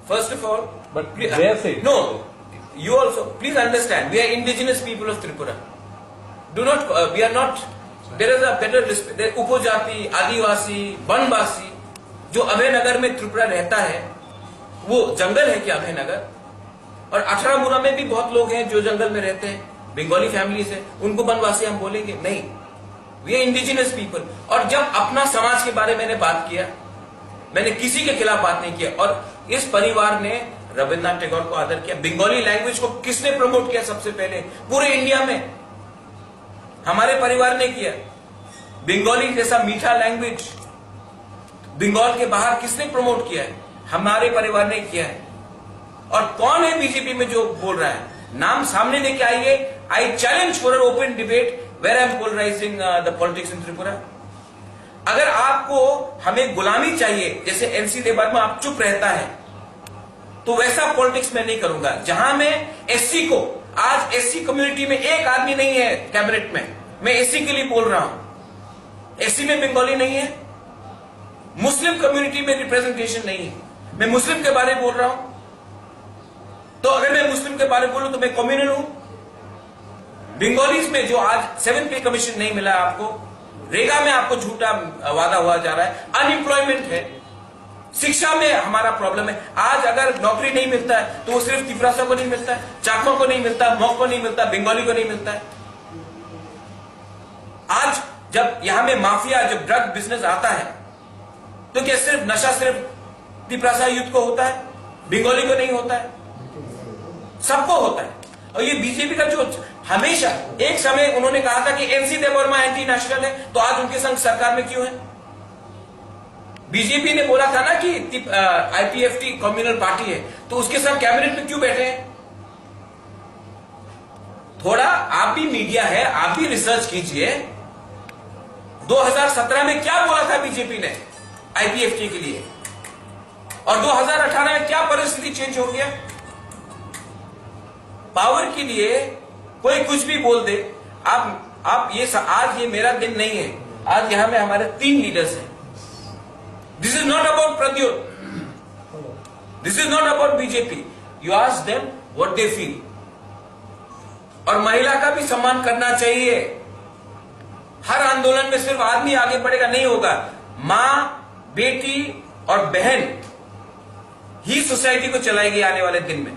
First of all, But they have said. no, you also please understand. We are indigenous people of Tripura. Do not. We are not. There is a better respect. There उपजाति, आदिवासी, बनवासी जो अभयनगर में त्रिपुरा रहता है, वो जंगल है क्या अभयनगर? और 18 मुरा में भी बहुत लोग हैं जो जंगल में रहते हैं, बंगाली फैमिलीज है, उनको बनवासी हम बोलेंगे नहीं? We are indigenous people. और जब अपना समाज के बारे में मैंने बात किया, मैंने किसी के खिलाफ बात नहीं किया। और इस परिवार ने रविन्द्रनाथ टैगोर को आदर किया। बंगाली लैंग्वेज को किसने प्रमोट किया सबसे पहले पूरे इंडिया में? हमारे परिवार ने किया। बंगाली जैसा मीठा लैंग्वेज बंगाल के बाहर किसने प्रमोट किया है? हमारे परिवार ने किया है। और कौन है बीजेपी में जो बोल रहा है? नाम सामने लेके आइए। I challenge for an open debate where I am polarising the politics in Tripura. अगर आपको हमें गुलामी चाहिए, जैसे एनसी देवर में आप चुप रहता है, तो वैसा पॉलिटिक्स मैं नहीं करूंगा। जहां मैं एससी को, आज एससी कम्युनिटी में एक आदमी नहीं है कैबिनेट में, मैं एससी के लिए बोल रहा हूं। एससी में बंगाली नहीं है, मुस्लिम कम्युनिटी में रिप्रेजेंटेशन नहीं है, मैं मुस्लिम के बारे में बोल रहा हूं। तो अगर मैं मुस्लिम के बारे में बोलूं तो मैं कम्युनल हूं। बंगालीज में जो आज 7 पे कमीशन नहीं मिला आपको, रेगा में आपको झूठा वादा हुआ जा रहा है, अनएम्प्लॉयमेंट है, शिक्षा में हमारा प्रॉब्लम है। आज अगर नौकरी नहीं मिलता है तो वो सिर्फ तिपरासा को नहीं मिलता है, चाकमा को नहीं मिलता, मौक को नहीं मिलता, बंगाली को नहीं मिलता है। आज जब यहां में माफिया, जब ड्रग बिजनेस आता है, तो क्या सिर्फ नशा सिर्फ तिपरासा युद्ध को होता है, बंगाली को नहीं होता है? सबको होता है। और ये बीजेपी का जो हमेशा एक समय उन्होंने कहा था कि एनसी देवर्मा एंटी नेशनल है, तो आज उनके संग सरकार में क्यों है? बीजेपी ने बोला था ना कि आईपीएफटी कम्युनल पार्टी है, तो उसके साथ कैबिनेट में क्यों बैठे हैं? थोड़ा आप भी मीडिया है, आप भी रिसर्च कीजिए। 2017 में क्या बोला था बीजेपी ने आईपीएफटी के लिए, और 2018 में क्या परिस्थिति चेंज हो गया? पावर के लिए कोई कुछ भी बोल दे। आप ये आज ये मेरा दिन नहीं है, आज यहां में हमारे 3 लीडर्स हैं। This is not about Pradyut, this is not about BJP. You ask them what they feel. और महिला का भी सम्मान करना चाहिए। हर आंदोलन में सिर्फ आदमी आगे बढ़ेगा नहीं होगा। मां, बेटी और बहन ही सोसाइटी को चलाएगी आने वाले दिन में।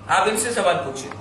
आप इनसे सवाल पूछिए।